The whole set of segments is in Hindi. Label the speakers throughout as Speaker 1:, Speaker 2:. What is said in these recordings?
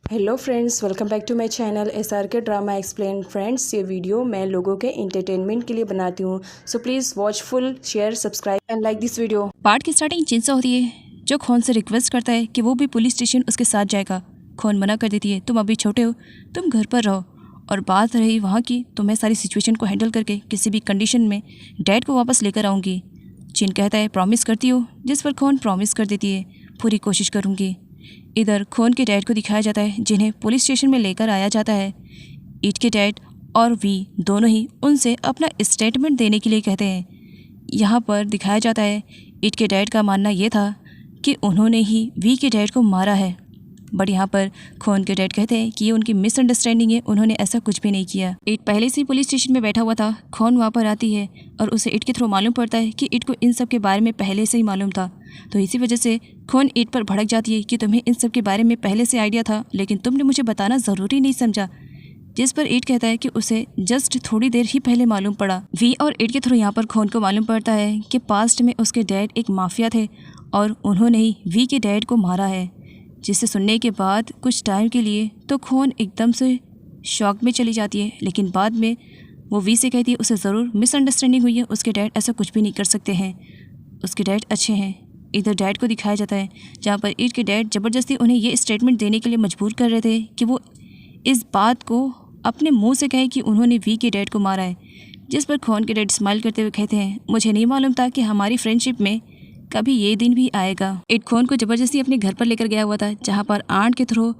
Speaker 1: Hello friends, welcome back to my channel SRK drama explain. Friends, ये वीडियो मैं लोगों के एंटरटेनमेंट के लिए बनाती हूँ, so please watch full, share, subscribe and like this video.
Speaker 2: Part की स्टार्टिंग जिनसे होती है जो खोन से रिक्वेस्ट करता है कि वो भी पुलिस स्टेशन उसके साथ जाएगा। खोन मना कर देती है, तुम अभी छोटे हो, तुम घर पर रहो। और बात रही वहाँ की, तो मैं सारी सिचुएशन को हैंडल करके किसी भी कंडीशन में डैड को वापस लेकर आऊँगी। जिन कहता है प्रॉमिस करती हो, जिस पर खोन प्रॉमिस कर देती है पूरी कोशिश करूँगी। इधर खोन के डैड को दिखाया जाता है जिन्हें पुलिस स्टेशन में लेकर आया जाता है। ईट के डैड और वी दोनों ही उनसे अपना स्टेटमेंट देने के लिए कहते हैं। यहाँ पर दिखाया जाता है ईट के डैड का मानना ये था कि उन्होंने ही वी के डैड को मारा है, बट यहाँ पर खोन के डैड कहते हैं कि ये उनकी मिसअंडरस्टैंडिंग है, उन्होंने ऐसा कुछ भी नहीं किया। ईट पहले से ही पुलिस स्टेशन में बैठा हुआ था। खोन वहाँ पर आती है और उसे ईट के थ्रू मालूम पड़ता है कि ईट को इन सब के बारे में पहले से ही मालूम था। तो इसी वजह से खोन ईट पर भड़क जाती है कि तुम्हें इन सब के बारे में पहले से आइडिया था, लेकिन तुमने मुझे बताना ज़रूरी नहीं समझा। जिस पर ईट कहता है कि उसे जस्ट थोड़ी देर ही पहले मालूम पड़ा। वी और ईट के थ्रू यहाँ पर खोन को मालूम पड़ता है कि पास्ट में उसके डैड एक माफिया थे और उन्होंने ही वी के डैड को मारा है। जिसे सुनने के बाद कुछ टाइम के लिए तो खोन एकदम से शॉक में चली जाती है, लेकिन बाद में वो वी से कहती है उसे ज़रूर मिसअंडरस्टैंडिंग हुई है, उसके डैड ऐसा कुछ भी नहीं कर सकते हैं, उसके डैड अच्छे हैं। इधर डैड को दिखाया जाता है जहाँ पर ईट के डैड ज़बरदस्ती उन्हें ये स्टेटमेंट देने के लिए मजबूर कर रहे थे कि वो इस बात को अपने मुंह से कहे कि उन्होंने वी के डैड को मारा है। जिस पर खोन के डैड स्माइल करते हुए कहते हैं, मुझे नहीं मालूम था कि हमारी फ्रेंडशिप में कभी ये दिन भी आएगा। ईट खोन को ज़बरदस्ती अपने घर पर लेकर गया हुआ था, जहाँ पर आंट के थ्रू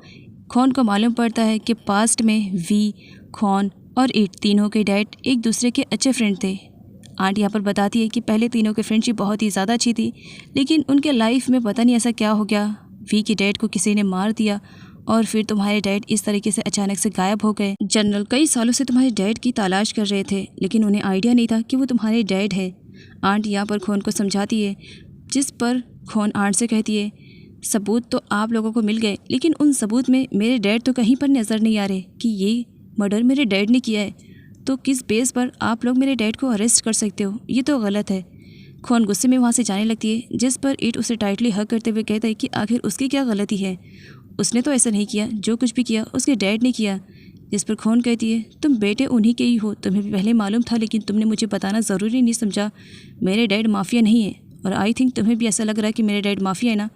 Speaker 2: खोन को मालूम पड़ता है कि पास्ट में वी, खोन और ईट तीनों के डैड एक दूसरे के अच्छे फ्रेंड थे। आंट यहाँ पर बताती है कि पहले तीनों की फ्रेंडशिप बहुत ही ज़्यादा अच्छी थी, लेकिन उनके लाइफ में पता नहीं ऐसा क्या हो गया, वी के डैड को किसी ने मार दिया और फिर तुम्हारे डैड इस तरीके से अचानक से गायब हो गए। जनरल कई सालों से तुम्हारे डैड की तलाश कर रहे थे, लेकिन उन्हें आइडिया नहीं था कि वो तुम्हारे डैड है। आंट यहाँ पर खोन को समझाती है, जिस पर खोन आंट से कहती है, सबूत तो आप लोगों को मिल गए, लेकिन उन सबूत में मेरे डैड तो कहीं पर नज़र नहीं आ रहे कि ये मर्डर मेरे डैड ने किया है। तो किस बेस पर आप लोग मेरे डैड को अरेस्ट कर सकते हो? ये तो गलत है। खोन गुस्से में वहाँ से जाने लगती है, जिस पर ईट उसे टाइटली हग करते हुए कहता है कि आखिर उसकी क्या गलती है, उसने तो ऐसा नहीं किया, जो कुछ भी किया उसके डैड ने किया। जिस पर खोन कहती है, तुम बेटे उन्हीं के ही हो, तुम्हें भी पहले मालूम था, लेकिन तुमने मुझे बताना ज़रूरी नहीं समझा। मेरे डैड माफिया नहीं है, और आई थिंक तुम्हें भी ऐसा लग रहा है कि मेरे डैड माफिया है ना।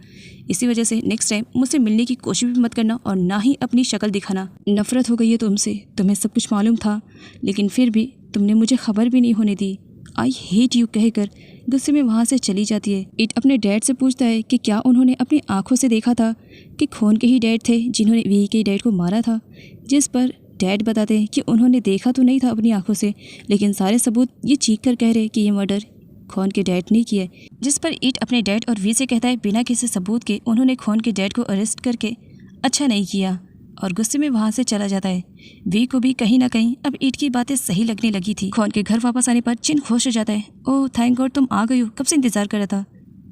Speaker 2: इसी वजह से नेक्स्ट टाइम मुझसे मिलने की कोशिश भी मत करना और ना ही अपनी शक्ल दिखाना। नफरत हो गई है तुमसे, तुम्हें सब कुछ मालूम था, लेकिन फिर भी तुमने मुझे खबर भी नहीं होने दी। आई हेट यू कहकर गुस्से में वहाँ से चली जाती है। ईट अपने डैड से पूछता है कि क्या उन्होंने अपनी आंखों से देखा था कि खोन के ही डैड थे जिन्होंने वी के डैड को मारा था। जिस पर डैड बताते हैं कि उन्होंने देखा तो नहीं था अपनी आंखों से, लेकिन सारे सबूत ये चीख कर कह रहे कि ये मर्डर खोन के डैड ने किया। जिस पर ईट अपने डैड और वी से कहता है बिना किसी सबूत के उन्होंने खोन के डैड को अरेस्ट करके अच्छा नहीं किया, और गुस्से में वहाँ से चला जाता है। वी को भी कहीं ना कहीं अब ईट की बातें सही लगने लगी थी। खोन के घर वापस आने पर चिन खुश हो जाता है, ओह थैंक गॉड तुम आ गई हो, कब से इंतजार कर रहा था।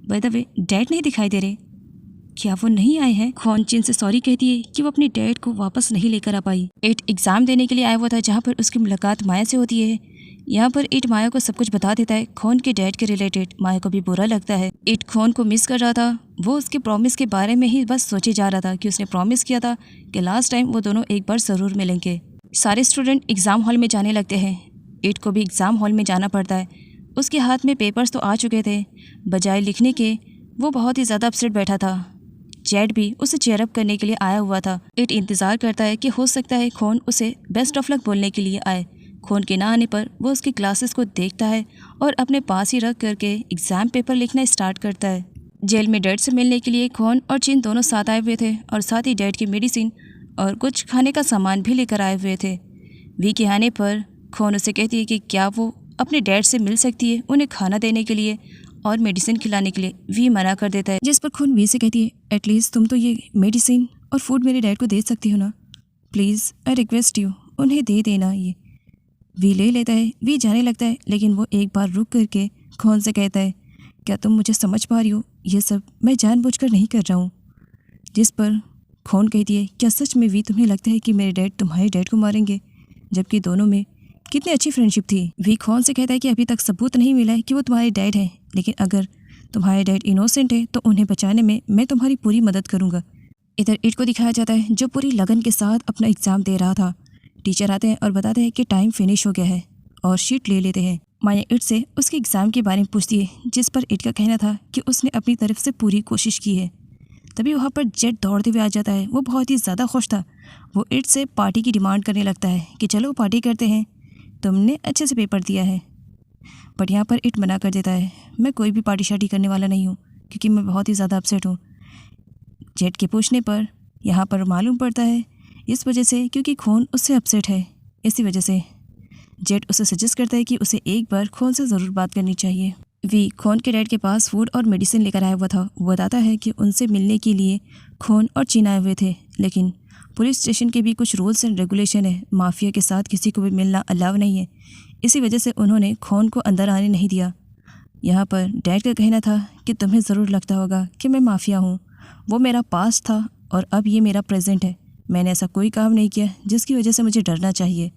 Speaker 2: बाय द वे डैड नहीं दिखाई दे रहे, क्या वो नहीं आए हैं? खोन चिन से सॉरी कहती है कि वो अपने डैड को वापस नहीं लेकर आ पाई। ईट एग्जाम देने के लिए आया हुआ था, जहाँ पर उसकी मुलाकात माया से होती है। यहाँ पर ईट माया को सब कुछ बता देता है खोन के डैड के रिलेटेड। माया को भी बुरा लगता है। ईट खोन को मिस कर रहा था, वो उसके प्रॉमिस के बारे में ही बस सोचे जा रहा था कि उसने प्रॉमिस किया था कि लास्ट टाइम वो दोनों एक बार ज़रूर मिलेंगे। सारे स्टूडेंट एग्ज़ाम हॉल में जाने लगते हैं। ईट को भी एग्ज़ाम हॉल में जाना पड़ता है। उसके हाथ में पेपर्स तो आ चुके थे, बजाय लिखने के वो बहुत ही ज़्यादा अपसेट बैठा था। जेड भी उसे चेयरअप करने के लिए आया हुआ था। ईट इंतज़ार करता है कि हो सकता है खोन उसे बेस्ट ऑफ लक बोलने के लिए आए। खोन के ना आने पर वो उसकी क्लासेस को देखता है और अपने पास ही रख करके एग्ज़ाम पेपर लिखना स्टार्ट करता है। जेल में डैड से मिलने के लिए खोन और चिन दोनों साथ आए हुए थे, और साथ ही डैड की मेडिसिन और कुछ खाने का सामान भी लेकर आए हुए थे। वी के आने पर खोन उसे कहती है कि क्या वो अपने डैड से मिल सकती है उन्हें खाना देने के लिए और मेडिसिन खिलाने के लिए। वी मना कर देता है, जिस पर खोन वी से कहती है, एटलीस्ट तुम तो ये मेडिसिन और फूड मेरे डैड को दे सकती हो ना, प्लीज़ आई रिक्वेस्ट यू, उन्हें दे देना। ये वी ले लेता है। वी जाने लगता है, लेकिन वो एक बार रुक करके खोन से कहता है, क्या तुम मुझे समझ पा रही हो, ये सब मैं जानबूझकर नहीं कर रहा हूँ। जिस पर खोन कहती है, क्या सच में वी तुम्हें लगता है कि मेरे डैड तुम्हारे डैड को मारेंगे, जबकि दोनों में कितनी अच्छी फ्रेंडशिप थी। वी खोन से कहता है कि अभी तक सबूत नहीं मिला है कि वो तुम्हारे डैड है, लेकिन अगर तुम्हारे डैड इनोसेंट है तो उन्हें बचाने में मैं तुम्हारी पूरी मदद करूँगा। इधर इट को दिखाया जाता है जो पूरी लगन के साथ अपना एग्ज़ाम दे रहा था। टीचर आते हैं और बताते हैं कि टाइम फिनिश हो गया है और शीट ले लेते हैं। माया इट से उसके एग्ज़ाम के बारे में पूछती है, जिस पर इट का कहना था कि उसने अपनी तरफ से पूरी कोशिश की है। तभी वहाँ पर जेट दौड़ते हुए आ जाता है। वो बहुत ही ज़्यादा खुश था। वो इट से पार्टी की डिमांड करने लगता है कि चलो पार्टी करते हैं, तुमने अच्छे से पेपर दिया है। बट यहाँ पर इट मना कर देता है, मैं कोई भी पार्टी शार्टी करने वाला नहीं हूँ क्योंकि मैं बहुत ही ज़्यादा अपसेट हूँ। जेट के पूछने पर यहाँ पर मालूम पड़ता है इस वजह से क्योंकि खून उससे अपसेट है। इसी वजह से जेट उसे सजेस्ट करता है कि उसे एक बार खून से ज़रूर बात करनी चाहिए। वी खून के डैड के पास फूड और मेडिसिन लेकर आया हुआ था। वो बताता है कि उनसे मिलने के लिए खून और चीन आए हुए थे, लेकिन पुलिस स्टेशन के भी कुछ रूल्स एंड रेगुलेशन है। माफिया के साथ किसी को भी मिलना अलाउ नहीं है। इसी वजह से उन्होंने खून को अंदर आने नहीं दिया। यहाँ पर डैड का कहना था कि तुम्हें ज़रूर लगता होगा कि मैं माफिया हूँ। वो मेरा पास्ट था और अब ये मेरा प्रेजेंट है। मैंने ऐसा कोई काम नहीं किया जिसकी वजह से मुझे डरना चाहिए।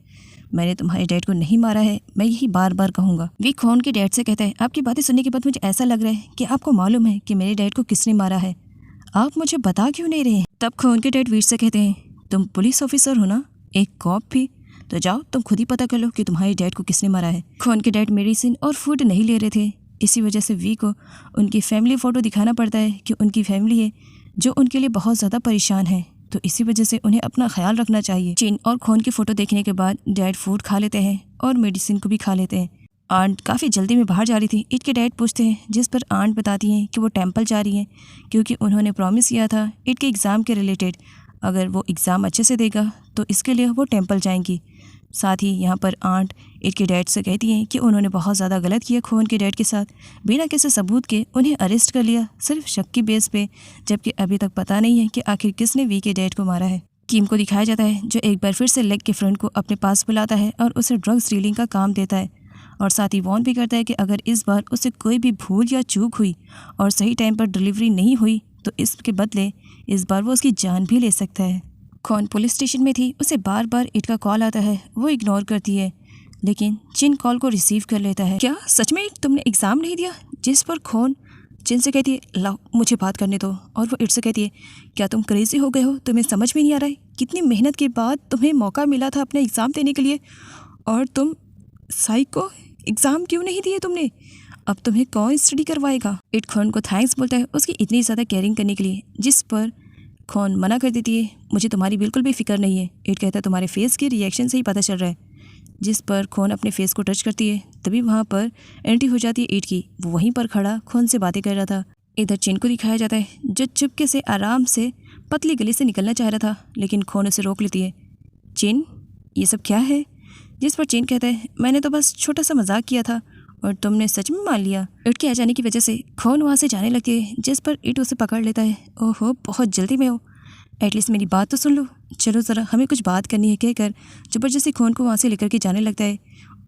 Speaker 2: मैंने तुम्हारे डैड को नहीं मारा है, मैं यही बार बार कहूँगा। वी खून के डैड से कहता है, आपकी बातें सुनने के बाद मुझे ऐसा लग रहा है कि आपको मालूम है कि मेरे डैड को किसने मारा है, आप मुझे बता क्यों नहीं रहे? तब खून के डैड वीर से कहते हैं, तुम पुलिस ऑफिसर हो ना, एक कॉप भी, तो जाओ तुम खुद ही पता कर लो कि तुम्हारे डैड को किसने मारा है। खून के डैड मेडिसिन और फूड नहीं ले रहे थे। इसी वजह से वी को उनकी फैमिली फ़ोटो दिखाना पड़ता है कि उनकी फैमिली है जो उनके लिए बहुत ज़्यादा परेशान है, तो इसी वजह से उन्हें अपना ख्याल रखना चाहिए। चिन और खून की फ़ोटो देखने के बाद डैड फूड खा लेते हैं और मेडिसिन को भी खा लेते हैं। आंट काफ़ी जल्दी में बाहर जा रही थी। इट के डैड पूछते हैं, जिस पर आंट बताती हैं कि वो टेंपल जा रही हैं क्योंकि उन्होंने प्रॉमिस किया था इट के एग्ज़ाम के रिलेटेड, अगर वो एग्ज़ाम अच्छे से देगा तो इसके लिए वो टेंपल जाएंगी। साथ ही यहाँ पर आंट इट के डैड से कहती हैं कि उन्होंने बहुत ज़्यादा गलत किया खून के डैड के साथ, बिना किसी सबूत के उन्हें अरेस्ट कर लिया सिर्फ शक की बेस पे, जबकि अभी तक पता नहीं है कि आखिर किसने वी के डैड को मारा है। किम को दिखाया जाता है जो एक बार फिर से लेग के फ्रेंड को अपने पास बुलाता है और उसे ड्रग्स डीलिंग का काम देता है और साथ ही वॉर्न भी करता है कि अगर इस बार उसे कोई भी भूल या चूक हुई और सही टाइम पर डिलीवरी नहीं हुई तो इसके बदले इस बार वो उसकी जान भी ले सकता है। खून पुलिस स्टेशन में थी, उसे बार बार इट का कॉल आता है, वो इग्नोर करती है, लेकिन चिन कॉल को रिसीव कर लेता है। क्या सच में तुमने एग्ज़ाम नहीं दिया? जिस पर खून चिन से कहती है, लाओ मुझे बात करने दो, और वो इट से कहती है, क्या तुम क्रेजी हो गए हो? तुम्हें समझ में नहीं आ रहा है कितनी मेहनत के बाद तुम्हें मौका मिला था अपना एग्ज़ाम देने के लिए और तुम साइको एग्ज़ाम क्यों नहीं दिए तुमने? अब तुम्हें कौन स्टडी करवाएगा? इट खून को थैंक्स बोलता है उसकी इतनी ज़्यादा केयरिंग करने के लिए, जिस पर खून मना कर देती है, मुझे तुम्हारी बिल्कुल भी फिक्र नहीं है। इट कहता है तुम्हारे फेस के रिएक्शन से ही पता चल रहा है। जिस पर खून अपने फेस को टच करती है, तभी वहाँ पर एंट्री हो जाती है इट की। वो वहीं पर खड़ा खून से बातें कर रहा था। इधर चिन को दिखाया जाता है जो चुपके से आराम से पतली गली से निकलना चाह रहा था, लेकिन खून उसे रोक लेती है। चिन, ये सब क्या है? जिस पर चिन कहता है, मैंने तो बस छोटा सा मजाक किया था और तुमने सच में मान लिया। इट के आ जाने की वजह से खून वहाँ से जाने लगती है, जिस पर इट उसे पकड़ लेता है। ओहो, बहुत जल्दी में हो, एटलीस्ट मेरी बात तो सुन लो, चलो ज़रा हमें कुछ बात करनी है, कहकर ज़बरदस्ती खून को वहाँ से लेकर के जाने लगता है।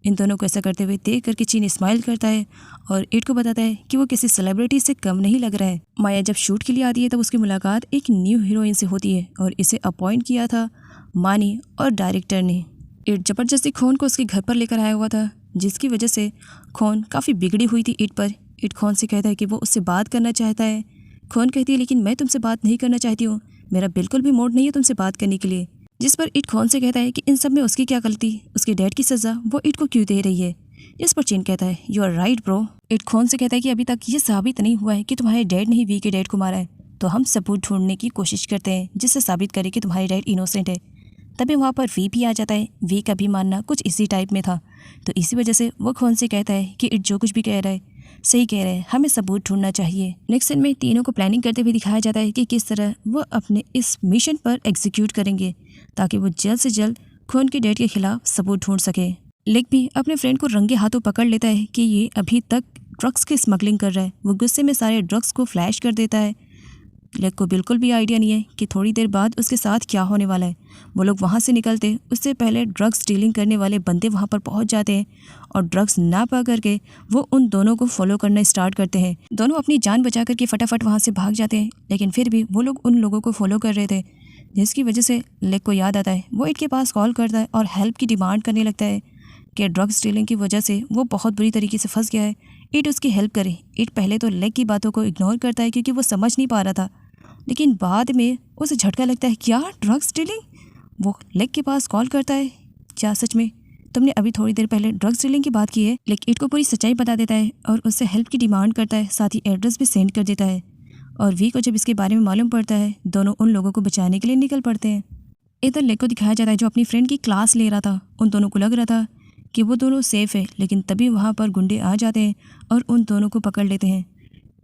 Speaker 2: इन दोनों को ऐसा करते हुए देख करके चिन स्माइल करता है और इट को बताता है कि वो किसी सेलिब्रिटी से कम नहीं लग रहा है। माया जब शूट के लिए आती है तब उसकी मुलाकात एक न्यू हीरोइन से होती है और इसे अपॉइंट किया था मानी और डायरेक्टर ने। इट ज़बरदस्ती खून को उसके घर पर लेकर आया हुआ था, जिसकी वजह से खून काफ़ी बिगड़ी हुई थी इट पर। इट खून से कहता है कि वो उससे बात करना चाहता है। खून कहती है, लेकिन मैं तुमसे बात नहीं करना चाहती हूँ, मेरा बिल्कुल भी मूड नहीं है तुमसे बात करने के लिए। जिस पर इट खून से कहता है कि इन सब में उसकी क्या गलती, उसके डैड की सज़ा वो इट को क्यों दे रही है। इस पर चिन कहता है, यू आर राइट ब्रो। इट खून से कहता है कि अभी तक ये साबित नहीं हुआ है कि तुम्हारे डैड ने ही वी के डैड को मारा है, तो हम सबूत ढूंढने की कोशिश करते हैं जिससे साबित करे कि तुम्हारे डैड इनोसेंट है। तभी वहाँ पर वी भी आ जाता है। वी का भी मानना कुछ इसी टाइप में था, तो इसी वजह से वो खून से कहता है कि इट जो कुछ भी कह रहा है सही कह रहे हैं, हमें सबूत ढूंढना चाहिए। नेक्स्ट सीन में तीनों को प्लानिंग करते हुए दिखाया जाता है कि किस तरह वो अपने इस मिशन पर एग्जीक्यूट करेंगे ताकि वो जल्द से जल्द खून के डैड के खिलाफ सबूत ढूंढ सके। लेक भी अपने फ्रेंड को रंगे हाथों पकड़ लेता है कि ये अभी तक ड्रग्स की स्मगलिंग कर रहा है। वो गुस्से में सारे ड्रग्स को फ्लैश कर देता है। लेक को बिल्कुल भी आइडिया नहीं है कि थोड़ी देर बाद उसके साथ क्या होने वाला है। वो लोग वहाँ से निकलते उससे पहले ड्रग्स डीलिंग करने वाले बंदे वहाँ पर पहुँच जाते हैं और ड्रग्स ना पा करके वो उन दोनों को फॉलो करना स्टार्ट करते हैं। दोनों अपनी जान बचा करके फटाफट वहाँ से भाग जाते हैं, लेकिन फिर भी वो लोग उन लोगों को फॉलो कर रहे थे, जिसकी वजह से लेक को याद आता है। वो इट के पास कॉल करता है और हेल्प की डिमांड करने लगता है कि ड्रग्स डीलिंग की वजह से वो बहुत बुरी तरीके से फंस गया है, इट उसकी हेल्प करे। इट पहले तो लेक की बातों को इग्नोर करता है क्योंकि वो समझ नहीं पा रहा था लेकिन बाद में उसे झटका लगता है, क्या ड्रग्स डीलिंग? वो लेक के पास कॉल करता है, क्या सच में तुमने अभी थोड़ी देर पहले ड्रग्स डीलिंग की बात की है? लेक इट को पूरी सच्चाई बता देता है और उससे हेल्प की डिमांड करता है, साथ ही एड्रेस भी सेंड कर देता है। और वी को जब इसके बारे में मालूम पड़ता है, दोनों उन लोगों को बचाने के लिए निकल पड़ते हैं। इधर लेक को दिखाया जाता है जो अपनी फ्रेंड की क्लास ले रहा था। उन दोनों को लग रहा था कि वो दोनों सेफ है, लेकिन तभी वहाँ पर गुंडे आ जाते हैं और उन दोनों को पकड़ लेते हैं।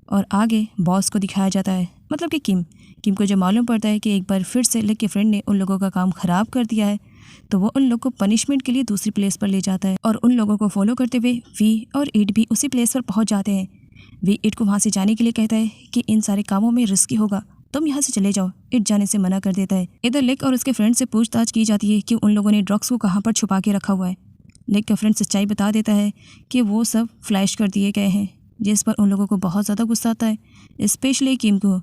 Speaker 2: और आगे बॉस को दिखाया जाता है, मतलब कि किम को जब मालूम पड़ता है कि एक बार फिर से लेक के फ्रेंड ने उन लोगों का काम ख़राब कर दिया है, तो वो उन लोगों को पनिशमेंट के लिए दूसरी प्लेस पर ले जाता है। और उन लोगों को फॉलो करते हुए वी और इट भी उसी प्लेस पर पहुंच जाते हैं। वी इट को वहाँ से जाने के लिए कहता है कि इन सारे कामों में रिस्की होगा, तुम यहाँ से चले जाओ। इट जाने से मना कर देता है। इधर लेक और उसके फ्रेंड से पूछताछ की जाती है कि उन लोगों ने ड्रग्स को कहाँ पर छुपा के रखा हुआ है। लेक का फ्रेंड सच्चाई बता देता है कि वो सब फ्लैश कर दिए गए हैं, जिस पर उन लोगों को बहुत ज़्यादा गुस्सा आता है, स्पेशली किम को।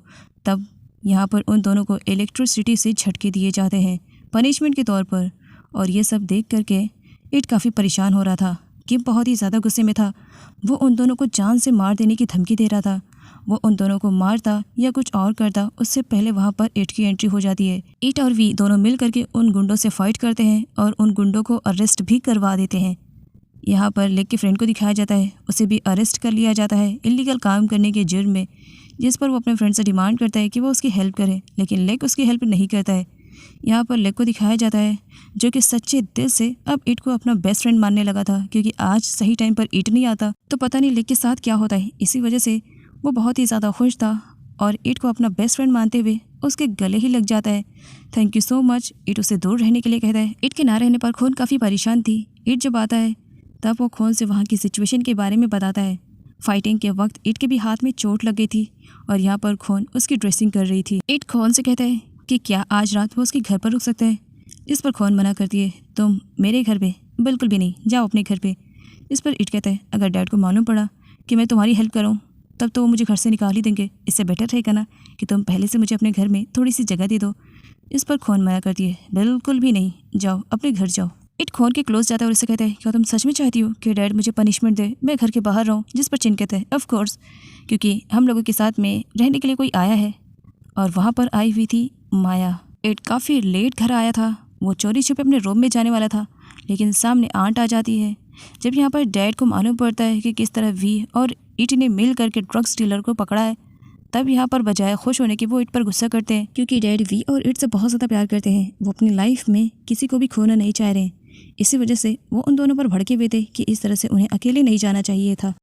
Speaker 2: तब यहाँ पर उन दोनों को इलेक्ट्रिसिटी से झटके दिए जाते हैं पनिशमेंट के तौर पर। और ये सब देख करके इट काफ़ी परेशान हो रहा था। किम बहुत ही ज़्यादा गुस्से में था। वो उन दोनों को जान से मार देने की धमकी दे रहा था। वो उन दोनों को मारता या कुछ और करता, उससे पहले वहाँ पर इट की एंट्री हो जाती है। इट और वी दोनों मिल करके उन गुंडों से फाइट करते हैं और उन गुंडों को अरेस्ट भी करवा देते हैं। यहाँ पर लेक के फ्रेंड को दिखाया जाता है, उसे भी अरेस्ट कर लिया जाता है इलीगल काम करने के जुर्म में, जिस पर वो अपने फ्रेंड से डिमांड करता है कि वो उसकी हेल्प करे, लेकिन लेक उसकी हेल्प नहीं करता है। यहाँ पर लेक को दिखाया जाता है जो कि सच्चे दिल से अब इट को अपना बेस्ट फ्रेंड मानने लगा था, क्योंकि आज सही टाइम पर इट नहीं आता तो पता नहीं लेक के साथ क्या होता है। इसी वजह से वो बहुत ही ज़्यादा खुश था और इट को अपना बेस्ट फ्रेंड मानते हुए उसके गले ही लग जाता है। Thank you so much. It उसे दूर रहने के लिए कहता है। इट के ना रहने पर खून काफ़ी परेशान थी। इट जब आता है तब वो खून से वहाँ की सिचुएशन के बारे में बताता है। फाइटिंग के वक्त इट के भी हाथ में चोट लग गई थी और यहाँ पर खून उसकी ड्रेसिंग कर रही थी। इट खून से कहता है कि क्या आज रात वो उसके घर पर रुक सकता है। इस पर खून मना करती है, तुम मेरे घर पे बिल्कुल भी नहीं, जाओ अपने घर पे। इस पर इट कहता है, अगर डैड को मालूम पड़ा कि मैं तुम्हारी हेल्प करूँ तब तो वो मुझे घर से निकाल ही देंगे। इससे बेटर रहेगा ना कि तुम पहले से मुझे अपने घर में थोड़ी सी जगह दे दो। इस पर खून मना करती है, बिल्कुल भी नहीं, जाओ अपने घर जाओ। इट खून के क्लोज जाता है और उससे कहता है, क्या तुम सच में चाहती हो कि डैड मुझे पनिशमेंट दे, मैं घर के बाहर रहूँ? जिस पर चिन कहता है, ऑफ कोर्स, क्योंकि हम लोगों के साथ में रहने के लिए कोई आया है। और वहाँ पर आई हुई थी माया। इट काफ़ी लेट घर आया था। वो चोरी छुपे अपने रूम में जाने वाला था, लेकिन सामने आंट आ जाती है। जब यहाँ पर डैड को मालूम पड़ता है कि किस तरह वी और इट ने मिल करके ड्रग्स डीलर को पकड़ा है, तब यहाँ पर बजाय खुश होने के वो इट पर गुस्सा करते हैं, क्योंकि डैड वी और इट से बहुत ज़्यादा प्यार करते हैं। वो अपनी लाइफ में किसी को भी खोना नहीं चाह रहे हैं। इसी वजह से वो उन दोनों पर भड़के हुए थे कि इस तरह से उन्हें अकेले नहीं जाना चाहिए था।